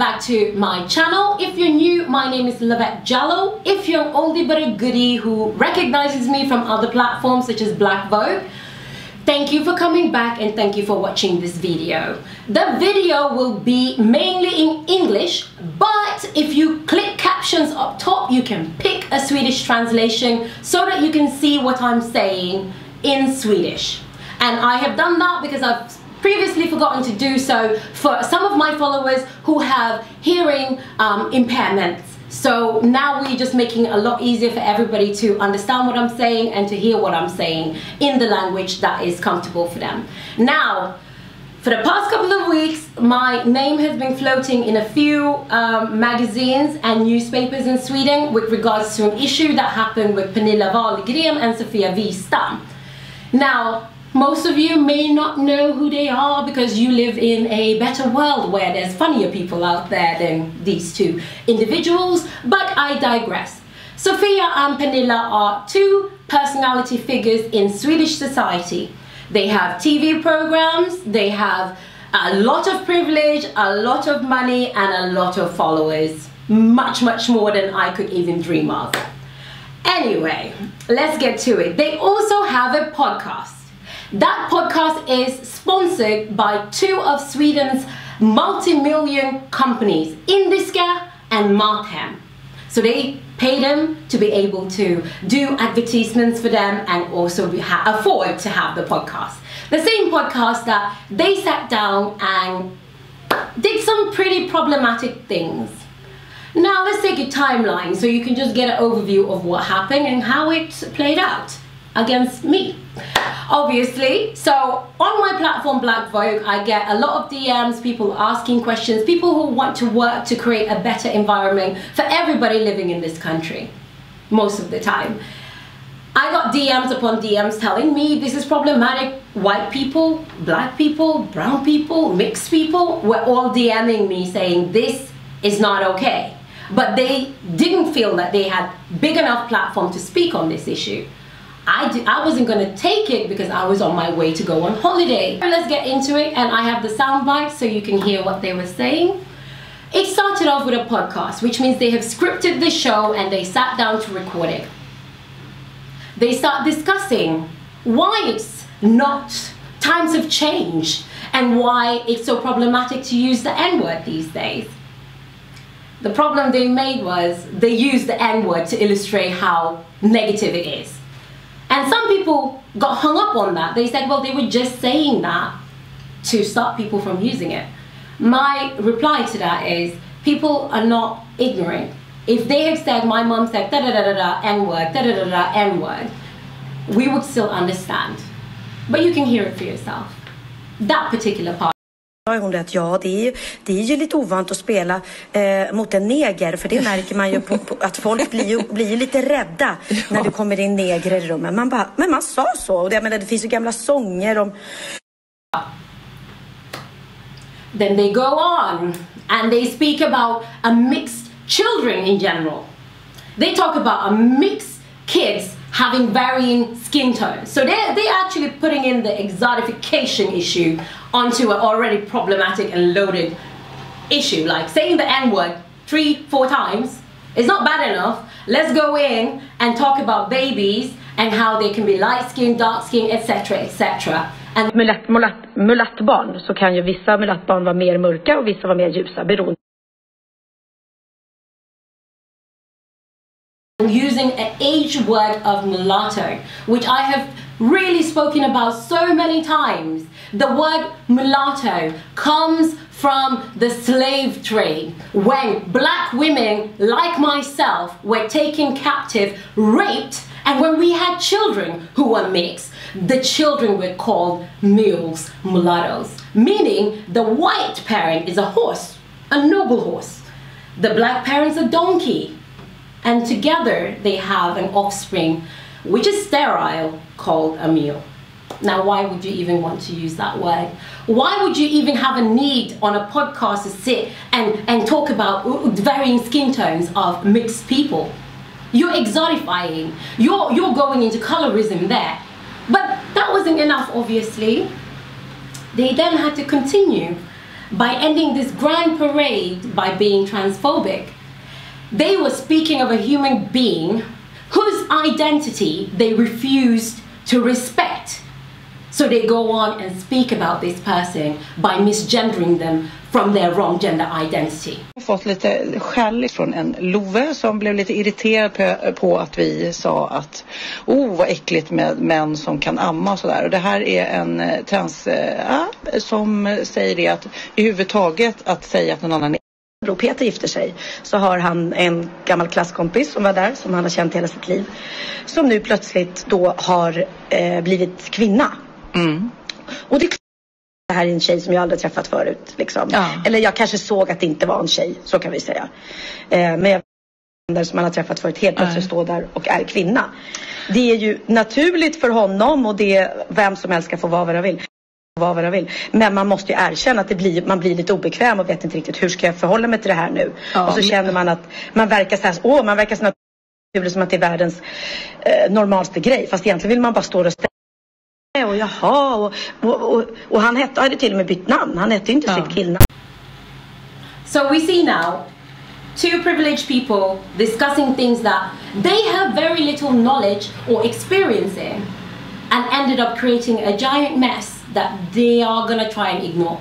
back to my channel. If you're new, my name is Lovette Jallow. If you're an oldie but a goodie who recognizes me from other platforms such as Black Vogue, thank you for coming back and thank you for watching this video. The video will be mainly in English, but if you click captions up top, you can pick a Swedish translation so that you can see what I'm saying in Swedish. And I have done that because I've previously forgotten to do so for some of my followers who have hearing impairments. So now we're just making it a lot easier for everybody to understand what I'm saying and to hear what I'm saying in the language that is comfortable for them. Now, for the past couple of weeks, my name has been floating in a few magazines and newspapers in Sweden with regards to an issue that happened with Pernilla Wahlgren and Sofia Wistam. Now, most of you may not know who they are because you live in a better world where there's funnier people out there than these two individuals, but I digress. Sofia and Pernilla are two personality figures in Swedish society. They have TV programs, they have a lot of privilege, a lot of money, and a lot of followers. Much more than I could even dream of. Anyway, let's get to it. They also have a podcast. That podcast is sponsored by two of Sweden's multi-million companies, Indiska and Mathem. So they pay them to be able to do advertisements for them and also afford to have the podcast. The same podcast that they sat down and did some pretty problematic things. Now let's take a timeline so you can just get an overview of what happened and how it played out against me. Obviously, so on my platform Black Vogue, I get a lot of DMs, people asking questions, people who want to work to create a better environment for everybody living in this country, most of the time. I got DMs upon DMs telling me this is problematic. White people, black people, brown people, mixed people were all DMing me saying this is not okay. But they didn't feel that they had big enough platform to speak on this issue. I wasn't going to take it because I was on my way to go on holiday. Let's get into it, and I have the sound bites so you can hear what they were saying. It started off with a podcast, which means they have scripted the show and they sat down to record it. They start discussing why it's not, times have changed, and why it's so problematic to use the N-word these days. The problem they made was they used the N-word to illustrate how negative it is. And some people got hung up on that. They said, well, they were just saying that to stop people from using it. My reply to that is, people are not ignorant. If they had said, my mom said da-da-da-da-da, N-word, da-da-da-da, N-word, we would still understand. But you can hear it for yourself. That particular part. Hon att ja, det är ju lite ovant att spela mot en neger, för det märker man ju på att folk blir lite rädda när det kommer in negrer i rummet. Man bara, men man sa så, och jag menar, det finns ju gamla sånger om. Then they go on and they speak about a mixed children in general. They talk about a mixed kids having varying skin tones. So they're actually putting in the exotification issue onto an already problematic and loaded issue. Like saying the N-word 3-4 times is not bad enough. Let's go in and talk about babies and how they can be light skin, dark skin, etc, etc. And Mulattbarn, så kan ju vissa mulattbarn vara mer mörka och vissa vara mer ljusa, beroende. Using an age word of mulatto, which I have really spoken about so many times. The word mulatto comes from the slave trade, when black women like myself were taken captive, raped, and when we had children who were mixed, the children were called mules, mulattoes, meaning the white parent is a horse, a noble horse. The black parent's a donkey. And together they have an offspring which is sterile called a mule. Now, why would you even want to use that word? Why would you even have a need on a podcast to sit and talk about varying skin tones of mixed people? You're exotifying. You're going into colorism there. But that wasn't enough, obviously. They then had to continue. by ending this grand parade by being transphobic. They were speaking of a human being whose identity they refused to respect. So they go on and speak about this person by misgendering them from their wrong gender identity. Jag har fått lite skäll från en Love som blev lite irriterad på att vi sa att vad äckligt med män som kan amma och sådär. Och det här är en trans som säger det att i huvudtaget att säga att någon annan är Peter gifter sig, så har han en gammal klasskompis som var där, som han har känt hela sitt liv, som nu plötsligt då har blivit kvinna. Och det här är en tjej som jag aldrig träffat förut liksom. Eller jag kanske såg att det inte var en tjej, så kan vi säga. Men jag vet som man har träffat förut helt plötsligt står där och är kvinna. Det är ju naturligt för honom, och det vem som helst ska få vara vad de vill. Men man måste ju erkänna att man blir lite obekväm och vet inte riktigt hur ska jag förhålla mig till det här nu. Och så känner man att man verkar så här, man verkar så naturligt som att det är världens normalste grej. Fast egentligen vill man bara stå och ställa. Och jaha, och han hade till och med bytt namn. Han hette ju inte sitt killnamn. So we see now two privileged people discussing things that they have very little knowledge or experience in, and ended up creating a giant mess that they are gonna try and ignore.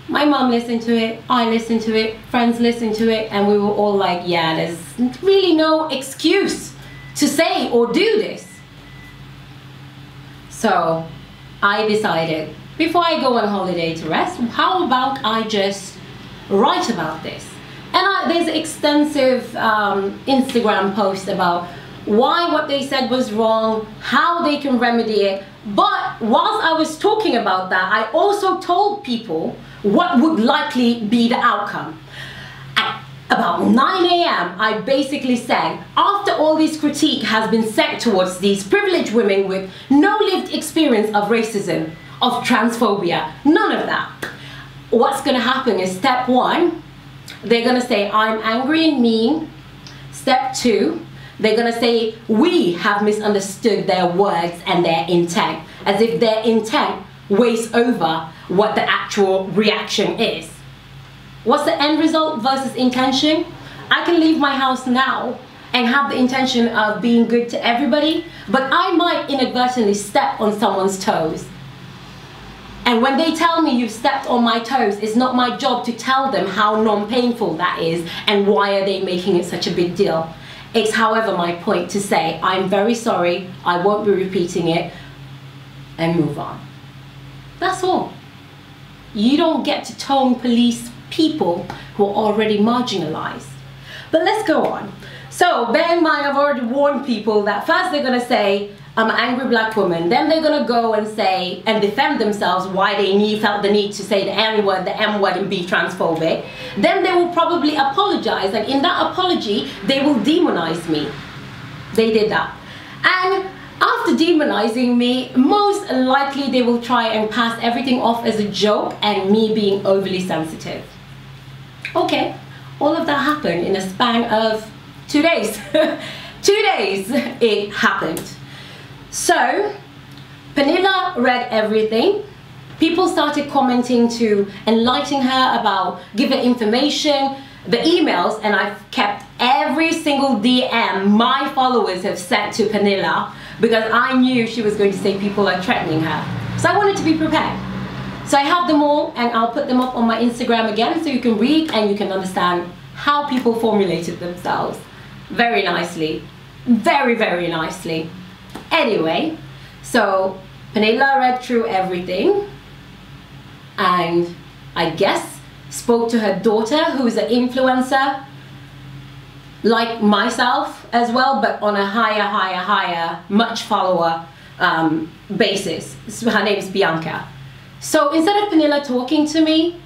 My mom listened to it, I listened to it, friends listened to it, and we were all like, yeah, there's really no excuse to say or do this. So I decided, before I go on holiday to rest, how about I just write about this? And there's extensive Instagram posts about why what they said was wrong, how they can remedy it. But whilst I was talking about that, I also told people what would likely be the outcome. At about 9 a.m. I basically said, after all this critique has been set towards these privileged women with no lived experience of racism, of transphobia, none of that, what's gonna happen is step one, they're gonna say, I'm angry and mean. Step two, they're gonna say, we have misunderstood their words and their intent, as if their intent weighs over what the actual reaction is. What's the end result versus intention? I can leave my house now and have the intention of being good to everybody, but I might inadvertently step on someone's toes. And when they tell me you've stepped on my toes, it's not my job to tell them how non-painful that is and why are they making it such a big deal. It's, however, my point to say, I'm very sorry, I won't be repeating it, and move on. That's all. You don't get to tone police people who are already marginalized. But let's go on. So bear in mind, I've already warned people that first they're gonna say, I'm an angry black woman. Then they're gonna go and say and defend themselves why they felt the need to say the N-word, the M-word, and be transphobic. Then they will probably apologize, and in that apology, they will demonize me. They did that. And after demonizing me, most likely they will try and pass everything off as a joke and me being overly sensitive. Okay, all of that happened in a span of 2 days. 2 days it happened. So, Pernilla read everything. People started commenting to enlighten her about, give her information, the emails, and I've kept every single DM my followers have sent to Pernilla because I knew she was going to say people are threatening her. So I wanted to be prepared. So I have them all and I'll put them up on my Instagram again so you can read and you can understand how people formulated themselves very nicely. Very, very nicely. Anyway, so Pernilla read through everything and I guess spoke to her daughter, who's an influencer like myself as well, but on a higher, much follower basis. Her name's Bianca. So instead of Pernilla talking to me,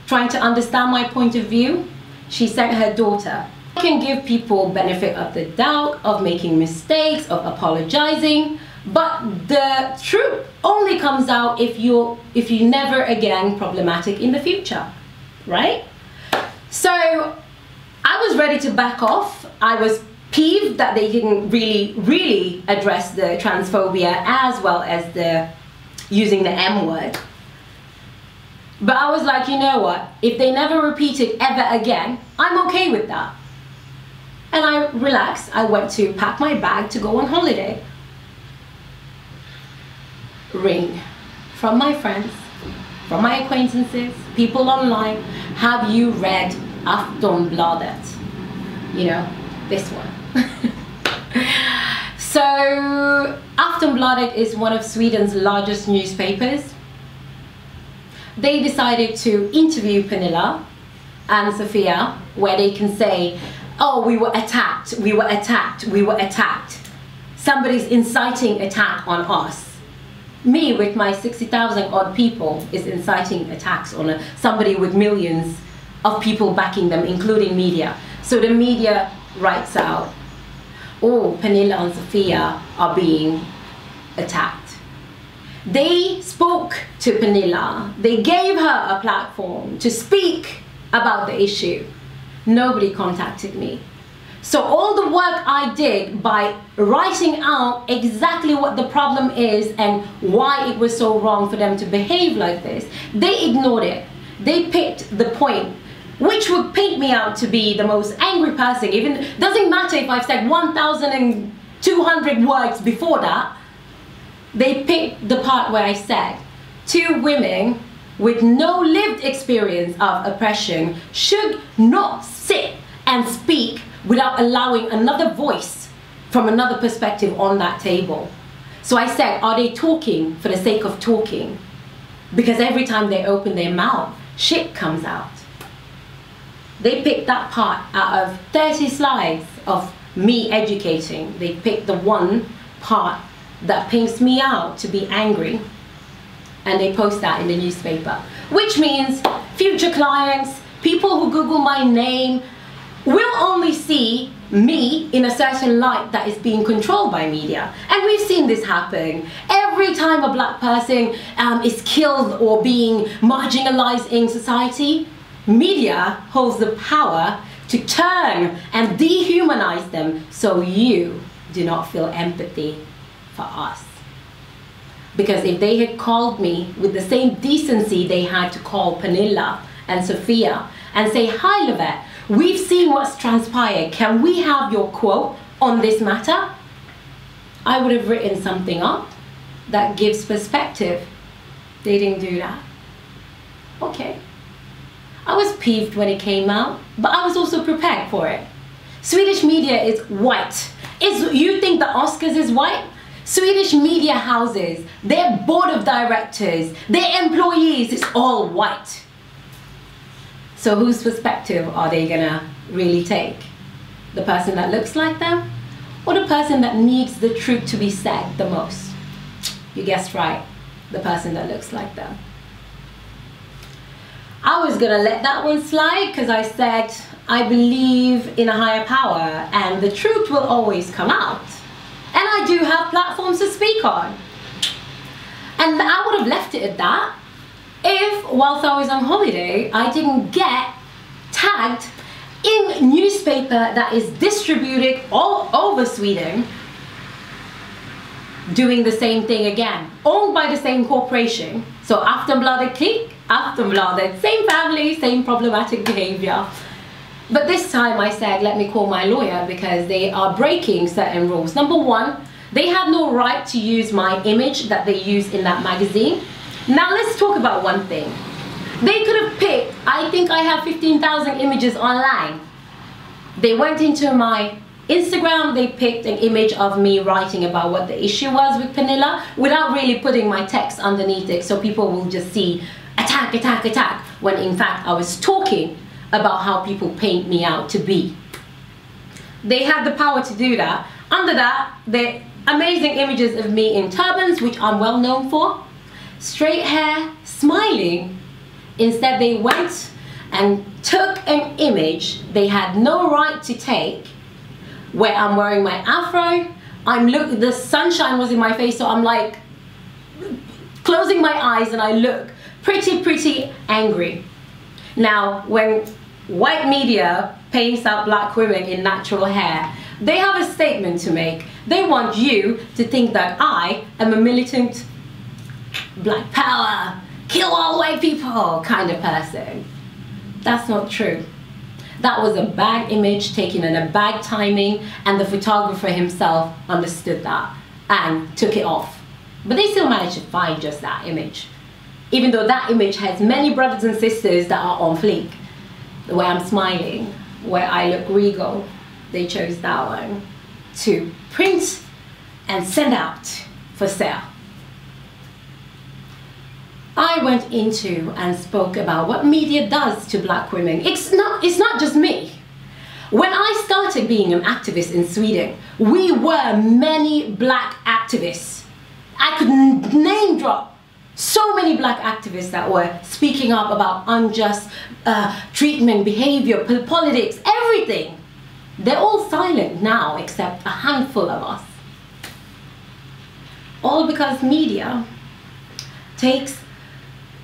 trying to understand my point of view, she sent her daughter. I can give people benefit of the doubt of making mistakes, of apologizing, but the truth only comes out if you're never again problematic in the future, right? So I was ready to back off. I was peeved that they didn't really address the transphobia as well as the using the M word. But I was like, you know what? If they never repeat it ever again, I'm okay with that. And I relaxed. I went to pack my bag to go on holiday. Ring from my friends, from my acquaintances, people online. Have you read Aftonbladet? You know, this one. So Aftonbladet is one of Sweden's largest newspapers. They decided to interview Pernilla and Sofia, where they can say, oh, we were attacked, we were attacked, we were attacked. Somebody's inciting attack on us. Me with my 60,000 odd people is inciting attacks on somebody with millions of people backing them, including media. So the media writes out, oh, Pernilla and Sofia are being attacked. They spoke to Pernilla. They gave her a platform to speak about the issue. Nobody contacted me. So all the work I did by writing out exactly what the problem is and why it was so wrong for them to behave like this, they ignored it. They picked the point, which would paint me out to be the most angry person. Even doesn't matter if I've said 1,200 words before that. They picked the part where I said, two women with no lived experience of oppression should not sit and speak without allowing another voice from another perspective on that table. So I said, are they talking for the sake of talking? Because every time they open their mouth, shit comes out. They picked that part out of 30 slides of me educating. They picked the one part that paints me out to be angry, and they post that in the newspaper, which means future clients, people who Google my name, will only see me in a certain light that is being controlled by media. And we've seen this happen. Every time a black person is killed or being marginalized in society, media holds the power to turn and dehumanize them so you do not feel empathy for us. Because if they had called me with the same decency they had to call Pernilla and Sofia and say, hi Lovette, we've seen what's transpired, can we have your quote on this matter? I would have written something up that gives perspective. They didn't do that. Okay. I was peeved when it came out, but I was also prepared for it. Swedish media is white. You think the Oscars is white? Swedish media houses, their board of directors, their employees is all white. So whose perspective are they gonna really take? The person that looks like them? Or the person that needs the truth to be said the most? You guessed right, the person that looks like them. I was gonna let that one slide because I said I believe in a higher power and the truth will always come out. And I do have platforms to speak on. And I would have left it at that if, whilst I was on holiday, I didn't get tagged in newspaper that is distributed all over Sweden doing the same thing again, owned by the same corporation. So Aftonbladet click, Aftonbladet, same family, same problematic behavior. But this time I said, let me call my lawyer because they are breaking certain rules. Number one, they had no right to use my image that they use in that magazine. Now let's talk about one thing. They could have picked, I think I have 15,000 images online. They went into my Instagram, they picked an image of me writing about what the issue was with Pernilla without really putting my text underneath it so people will just see attack, attack, attack, when in fact I was talking about how people paint me out to be. They have the power to do that. Under that, the amazing images of me in turbans, which I'm well known for, straight hair, smiling. Instead they went and took an image they had no right to take, where I'm wearing my afro, the sunshine was in my face, so I'm like closing my eyes and I look pretty angry. Now, when white media paints out black women in natural hair, they have a statement to make. They want you to think that I am a militant black power, kill all white people kind of person. That's not true. That was a bad image taken in a bad timing, and the photographer himself understood that and took it off. But they still managed to find just that image. Even though that image has many brothers and sisters that are on fleek. The way I'm smiling, where I look regal, they chose that one to print and send out for sale. I went into and spoke about what media does to black women. It's not just me. When I started being an activist in Sweden, we were many black activists. I could name drop so many black activists that were speaking up about unjust treatment, behavior, politics, everything. They're all silent now except a handful of us. All because media takes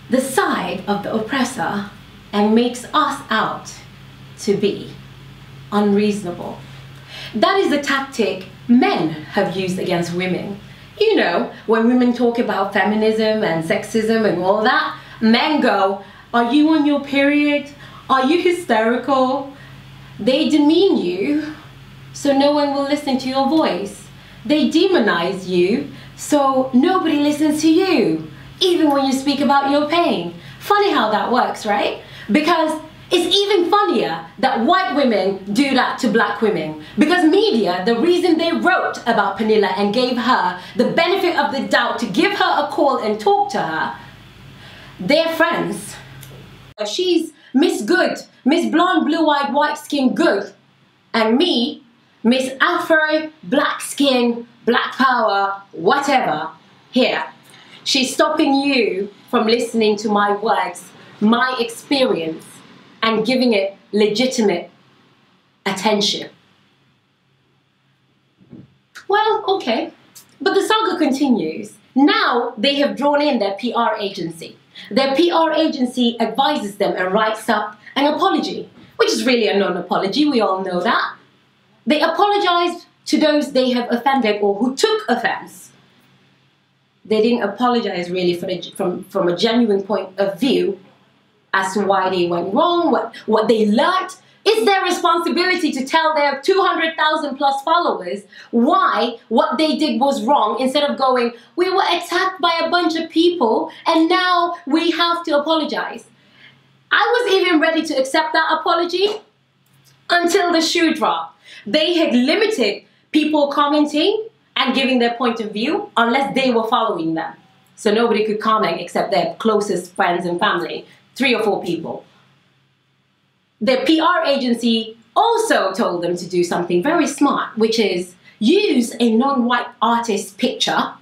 the side of the oppressor and makes us out to be unreasonable. That is the tactic men have used against women. You know, when women talk about feminism and sexism and all that, men go, "Are you on your period? Are you hysterical?" They demean you so no one will listen to your voice. They demonize you so nobody listens to you, even when you speak about your pain. Funny how that works, right? Because it's even funnier that white women do that to black women. Because media, the reason they wrote about Pernilla and gave her the benefit of the doubt to give her a call and talk to her, they're friends. She's Miss Good, Miss Blonde, Blue-Eyed, White Skin Good. And me, Miss Afro, Black Skin, Black Power, whatever, here. She's stopping you from listening to my words, my experience, and giving it legitimate attention. Well, okay, but the saga continues. Now they have drawn in their PR agency. Their PR agency advises them and writes up an apology, which is really a non-apology, we all know that. They apologize to those they have offended or who took offense. They didn't apologize really from a genuine point of view as to why they went wrong, what they learned. It's their responsibility to tell their 200,000 plus followers why what they did was wrong, instead of going, "We were attacked by a bunch of people and now we have to apologize." I was even ready to accept that apology until the shoe dropped. They had limited people commenting and giving their point of view unless they were following them. So nobody could comment except their closest friends and family, 3 or 4 people. Their PR agency also told them to do something very smart, which is use a non-white artist's picture.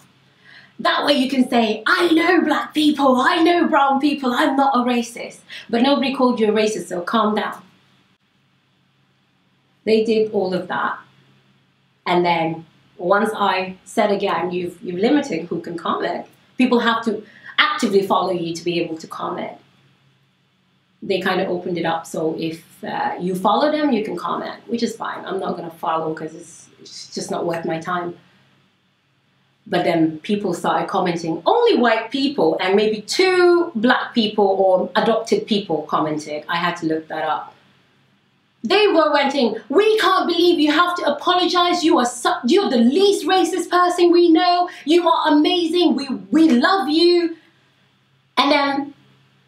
That way you can say, "I know black people, I know brown people, I'm not a racist." But nobody called you a racist, so calm down. They did all of that. And then once I said again, you've limited who can comment. People have to actively follow you to be able to comment. They kind of opened it up, so if you follow them, you can comment, which is fine. I'm not going to follow because it's just not worth my time. But then people started commenting. Only white people and maybe 2 black people or adopted people commented. I had to look that up. They were ranting, "We can't believe you have to apologize. You're the least racist person we know. You are amazing. We love you." And then,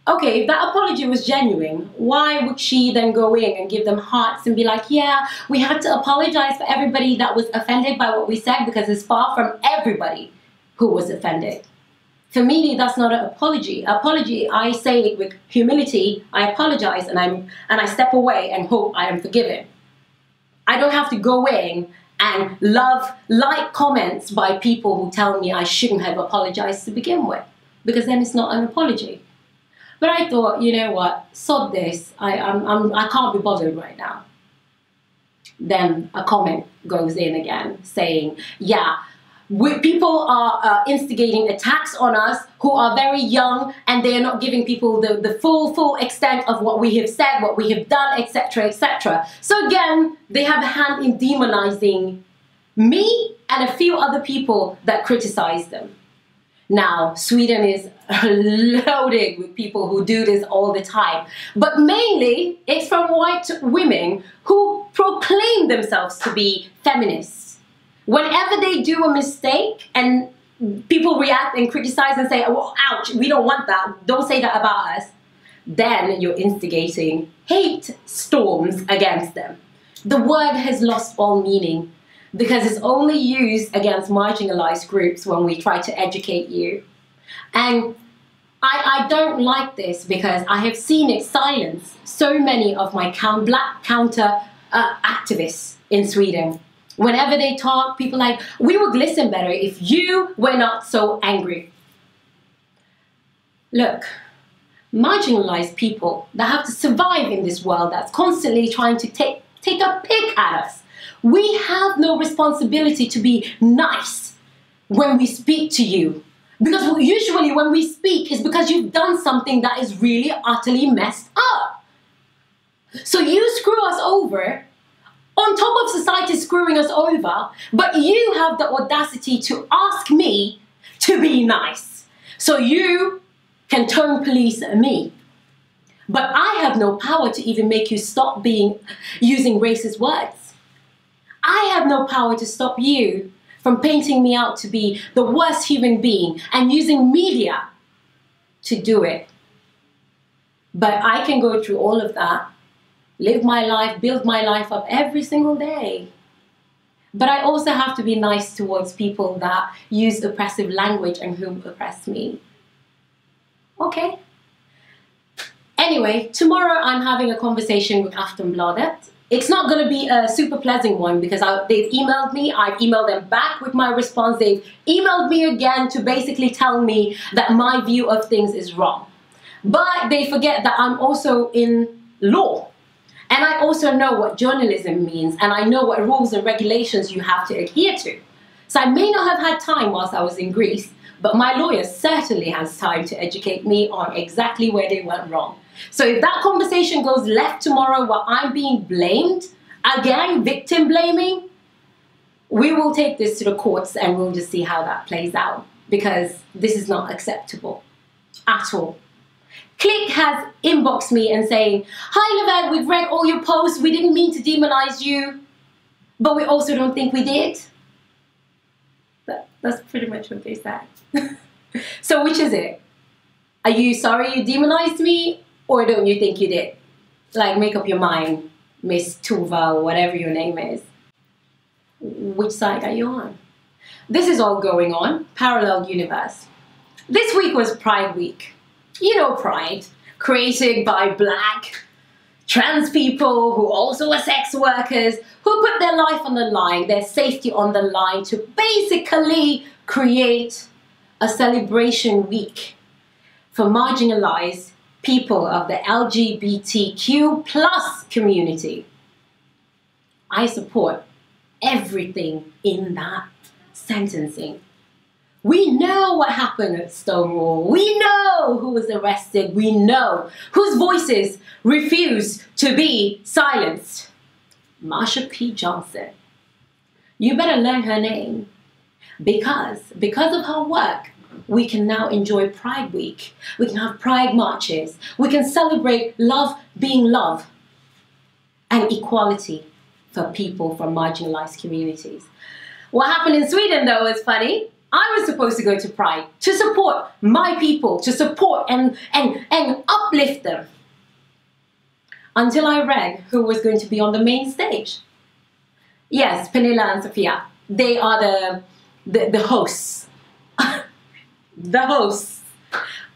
okay, if that apology was genuine, why would she then go in and give them hearts and be like, "Yeah, we had to apologize for everybody that was offended by what we said," because it's far from everybody who was offended. For me, that's not an apology. Apology, I say it with humility. I apologize and I step away and hope I am forgiven. I don't have to go in and like comments by people who tell me I shouldn't have apologized to begin with, because then it's not an apology. But I thought, you know what, sod this. I can't be bothered right now. Then a comment goes in again saying, "Yeah, people are instigating attacks on us who are very young, and they are not giving people the full extent of what we have said, what we have done, etc., etc." So again, they have a hand in demonizing me and a few other people that criticize them. Now, Sweden is loaded with people who do this all the time. But mainly, it's from white women who proclaim themselves to be feminists. Whenever they do a mistake and people react and criticize and say, oh, ouch, we don't want that, don't say that about us, then you're instigating hate storms against them. The word has lost all meaning because it's only used against marginalized groups when we try to educate you. And I don't like this because I have seen it silence so many of my black counter activists in Sweden. Whenever they talk, people are like, we would listen better if you were not so angry. Look, marginalized people that have to survive in this world that's constantly trying to take a pick at us. We have no responsibility to be nice when we speak to you. Because usually when we speak, it's because you've done something that is really utterly messed up. So you screw us over, on top of society screwing us over, but you have the audacity to ask me to be nice. So you can turn police at me. But I have no power to even make you stop using racist words. I have no power to stop you from painting me out to be the worst human being and using media to do it. But I can go through all of that, live my life, build my life up every single day. But I also have to be nice towards people that use oppressive language and who oppress me. Okay. Anyway, tomorrow I'm having a conversation with Aftonbladet. It's not going to be a super pleasant one because they've emailed me. I've emailed them back with my response. They've emailed me again to basically tell me that my view of things is wrong. But they forget that I'm also in law. And I also know what journalism means. And I know what rules and regulations you have to adhere to. So I may not have had time whilst I was in Greece, but my lawyer certainly has time to educate me on exactly where they went wrong. So if that conversation goes left tomorrow while I'm being blamed, again, victim blaming, we will take this to the courts and we'll just see how that plays out because this is not acceptable at all. Click has inboxed me and saying, hi Lovette, we've read all your posts. We didn't mean to demonize you, but we also don't think we did. That's pretty much what they said. So which is it? Are you sorry you demonized me? Or don't you think you did? Like, make up your mind, Miss Tuva, or whatever your name is. Which side are you on? This is all going on, parallel universe. This week was Pride Week. You know Pride, created by black, trans people who also are sex workers, who put their life on the line, their safety on the line to basically create a celebration week for marginalized people of the LGBTQ plus community. I support everything in that sentencing. We know what happened at Stonewall. We know who was arrested. We know whose voices refused to be silenced. Marsha P. Johnson. You better learn her name because of her work, we can now enjoy Pride Week. We can have Pride marches. We can celebrate love being love and equality for people from marginalized communities. What happened in Sweden, though, is funny. I was supposed to go to Pride to support my people, to support and uplift them. Until I read who was going to be on the main stage. Yes, Pernilla and Sofia. They are the hosts. The hosts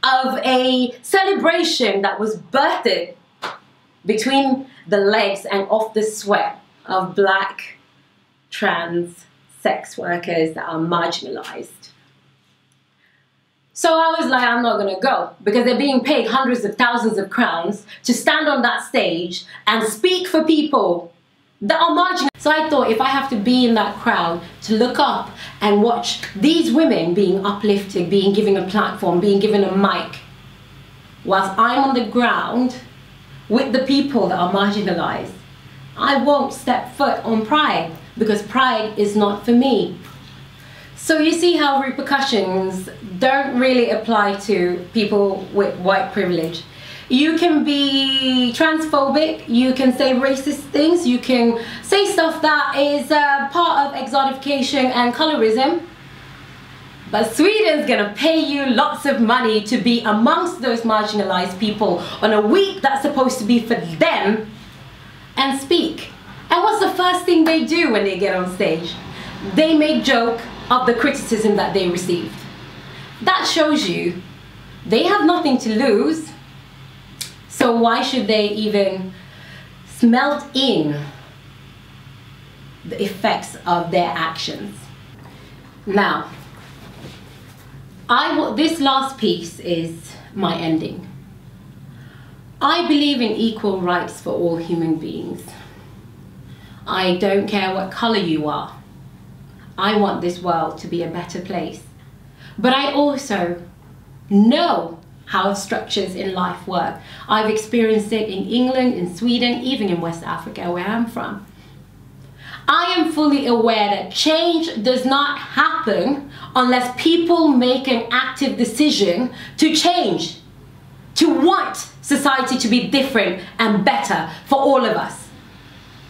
of a celebration that was birthed between the legs and off the sweat of black trans sex workers that are marginalized. So I was like, I'm not gonna go because they're being paid hundreds of thousands of crowns to stand on that stage and speak for people that are marginalized. So I thought if I have to be in that crowd to look up and watch these women being uplifted, being given a platform, being given a mic, whilst I'm on the ground with the people that are marginalized, I won't step foot on Pride because Pride is not for me. So you see how repercussions don't really apply to people with white privilege. You can be transphobic, you can say racist things, you can say stuff that is part of exotification and colorism. But Sweden's gonna pay you lots of money to be amongst those marginalized people on a week that's supposed to be for them and speak. And what's the first thing they do when they get on stage? They make joke of the criticism that they received. That shows you they have nothing to lose, so why should they even smelt in the effects of their actions? Now, this last piece is my ending. I believe in equal rights for all human beings. I don't care what color you are. I want this world to be a better place. But I also know how structures in life work. I've experienced it in England, in Sweden, even in West Africa, where I'm from. I am fully aware that change does not happen unless people make an active decision to change, to want society to be different and better for all of us.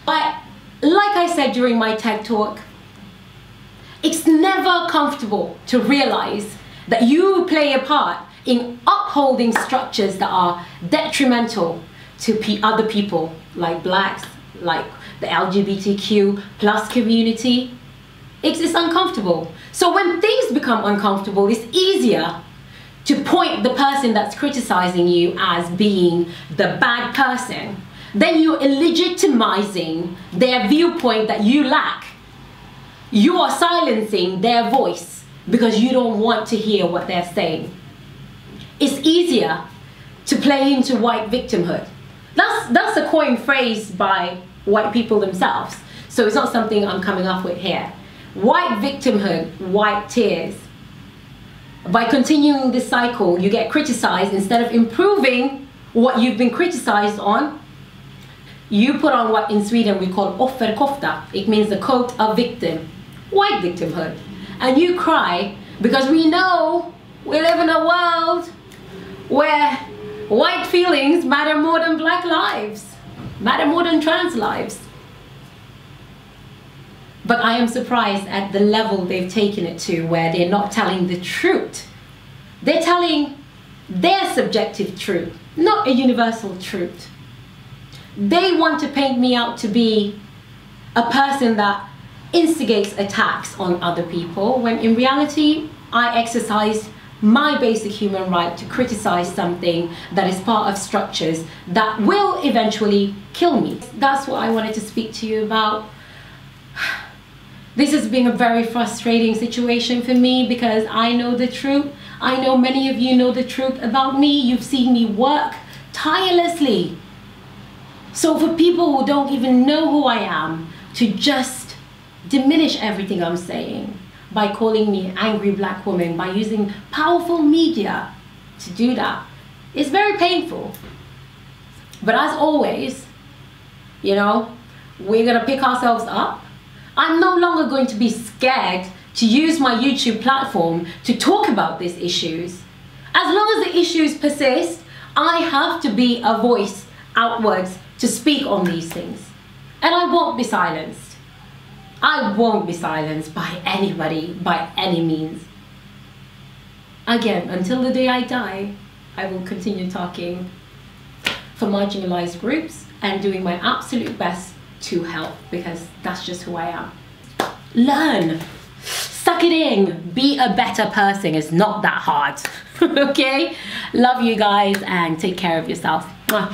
But like I said during my TED Talk, it's never comfortable to realize that you play a part in upholding structures that are detrimental to other people, like blacks, like the LGBTQ plus community. It's uncomfortable. So when things become uncomfortable, it's easier to point the person that's criticizing you as being the bad person. Then you're illegitimizing their viewpoint that you lack. You are silencing their voice because you don't want to hear what they're saying. It's easier to play into white victimhood. That's a coined phrase by white people themselves. So it's not something I'm coming up with here. White victimhood, white tears. By continuing this cycle, you get criticized instead of improving what you've been criticized on. You put on what in Sweden we call offerkofta. It means the coat of victim, white victimhood. And you cry because we know we live in a world where white feelings matter more than black lives, matter more than trans lives. But I am surprised at the level they've taken it to, where they're not telling the truth. They're telling their subjective truth, not a universal truth. They want to paint me out to be a person that instigates attacks on other people, when in reality, I exercise my basic human right to criticize something that is part of structures that will eventually kill me. That's what I wanted to speak to you about. This has been a very frustrating situation for me because I know the truth. I know many of you know the truth about me. You've seen me work tirelessly. So for people who don't even know who I am, to just diminish everything I'm saying by calling me angry black woman, by using powerful media to do that, is very painful. But as always, you know, we're gonna pick ourselves up. I'm no longer going to be scared to use my YouTube platform to talk about these issues. As long as the issues persist, I have to be a voice outwards to speak on these things. And I won't be silenced. I won't be silenced by anybody, by any means. Again, until the day I die, I will continue talking for marginalized groups and doing my absolute best to help, because that's just who I am. Learn, suck it in, be a better person. It's not that hard. Okay, love you guys and take care of yourself.